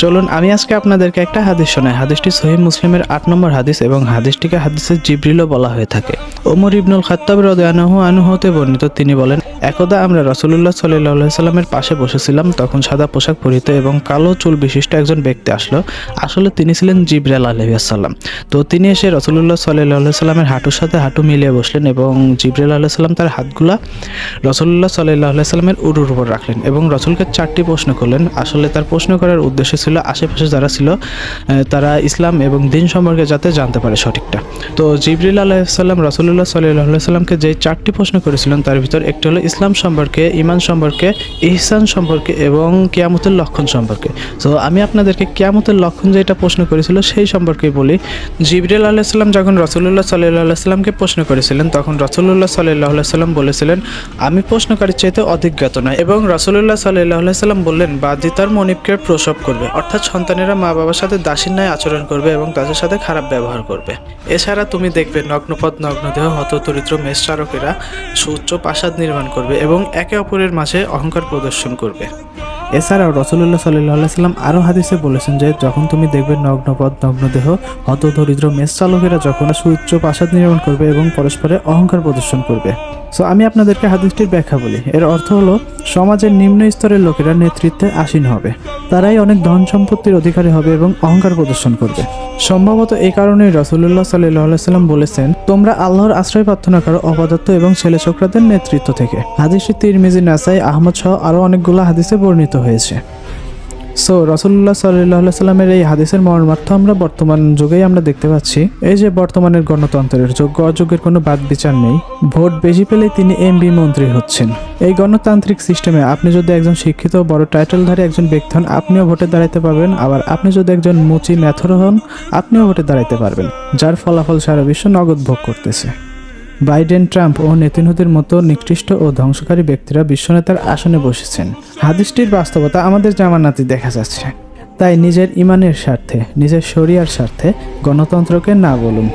চলুন আমি আজকে আপনাদেরকে একটা হাদিস শোনাই। হাদিসটি সহিহ মুসলিমের 8 নম্বর হাদিস এবং হাদিসটিকে হাদিসে জিবরিলও বলা হয়ে থাকে। ওমর ইবনুল খাত্তাব রাদিয়াল্লাহু আনহু হতে বর্ণিত, তিনি বলেন, একদা আমরা রাসূলুল্লাহ সাল্লাল্লাহু আলাইহি সাল্লামের পাশে বসেছিলাম। তখন সাদা পোশাক পরিহিত এবং কালো চুল বিশিষ্ট একজন ব্যক্তি আসলো। আসলে তিনি ছিলেন জিবরাইল আলাইহিস সালাম। তো তিনি এসে রাসূলুল্লাহ সাল্লাল্লাহু আলাইহি সাল্লামের হাঁটুর সাথে হাঁটু মিলিয়ে বসলেন এবং জিবরাইল আলাইহিস সালাম তার হাতগুলা রাসূলুল্লাহ সাল্লাল্লাহু আলাইহি সাল্লামের উরুর উপর রাখলেন এবং রাসূলকে 4টি প্রশ্ন করলেন। আসলে তার প্রশ্ন করার উদ্দেশ্য ছিল আশেপাশে যারা ছিল তারা ইসলাম এবং দিন সম্পর্কে যাতে জানতে পারে সঠিকটা। তো জিবরিল আলাইহিস সালাম রাসূলুল্লাহ সাল্লাল্লাহু আলাইহি সাল্লামকে যে 4টি প্রশ্ন করেছিলেন তার ভিতর একটি হলো ইসলাম সম্পর্কে, ঈমান সম্পর্কে, ইহসান সম্পর্কে এবং কিয়ামতের লক্ষণ সম্পর্কে। তো আমি আপনাদেরকে কিয়ামতের লক্ষণ যেটা প্রশ্ন করেছিল সেই সম্পর্কে বলি। জিবরিল আলাইহিস সালাম যখন রাসূলুল্লাহ সাল্লাল্লাহু আলাইহি সাল্লামকে প্রশ্ন করেছিলেন তখন রাসূলুল্লাহ সাল্লাল্লাহু আলাইহি সাল্লাম বলেছিলেন, আমি প্রশ্নকারীর চাইতে অধিজ্ঞত নয়। এবং রাসূলুল্লাহ সাল্লাল্লাহু আলাইহি সাল্লাম বললেন, বাদী তার মনিবকে প্রসব করবে, অর্থাৎ সন্তানেরা মা বাবার সাথে দাসীর ন্যায় আচরণ করবে এবং তাদের সাথে খারাপ ব্যবহার করবে। এছাড়া তুমি দেখবে নগ্নপদ নগ্নদেহ হতদরিদ্র মেষচারকেরা সুউচ্চ প্রাসাদ নির্মাণ করবে এবং একে অপরের মাঝে অহংকার প্রদর্শন করবে। এছাড়াও রাসূলুল্লাহ সাল্লাল্লাহু আলাইহি সাল্লাম আরও হাদিসে বলেছেন যে যখন তুমি দেখবে নগ্নপদ নগ্নদেহ হতদরিদ্র মেষচালকেরা যখন সুউচ্চ প্রাসাদ নির্মাণ করবে এবং পরস্পরে অহংকার প্রদর্শন করবে। সো আমি আপনাদেরকে হাদিসটির ব্যাখ্যা বলি। এর অর্থ হলো সমাজের নিম্ন স্তরের লোকেরা নেতৃত্বে আসীন হবে, তারাই অনেক ধন সম্পত্তির অধিকারী হবে এবং অহংকার প্রদর্শন করবে। সম্ভবত এই কারণেই রাসূলুল্লাহ সাল্লাল্লাহু আলাইহি সাল্লাম বলেছেন, তোমরা আল্লাহর আশ্রয় প্রার্থনা করো অপদার্থ এবং ছেলে ছোকরাদের নেতৃত্ব থেকে। হাদিসটি তিরমিজি, নাসাই, আহমদ সহ আরও অনেকগুলো হাদিসে বর্ণিত হয়েছে। সো রাসূলুল্লাহ সাল্লাল্লাহু আলাইহি সাল্লামের এই হাদিসের মর্মার্থ আমরা বর্তমান যুগেই আমরা দেখতে পাচ্ছি। এই যে বর্তমানের গণতন্ত্রের যোগ্য অযোগ্যের কোনো বাদ বিচার নেই, ভোট বেশি পেলেই তিনি এমপি মন্ত্রী হচ্ছেন। এই গণতান্ত্রিক সিস্টেমে আপনি যদি একজন শিক্ষিত বড় টাইটেলধারী একজন ব্যক্তি হন, আপনিও ভোটে দাঁড়াতে পারবেন। আবার আপনি যদি একজন মুচি ম্যাথর হন, আপনিও ভোটে দাঁড়াতে পারবেন, যার ফলাফল সারা বিশ্ব নগদ ভোগ করতেছে। বাইডেন, ট্রাম্প ও নেতানিয়াহুর মতো নিকৃষ্ট ও ধ্বংসকারী ব্যক্তিরা বিশ্বনেতার আসনে বসেছেন। হাদিসটির বাস্তবতা আমাদের জামানাতে দেখা যাচ্ছে। তাই নিজের ইমানের স্বার্থে, নিজের শরিয়ার স্বার্থে গণতন্ত্রকে না বলুন।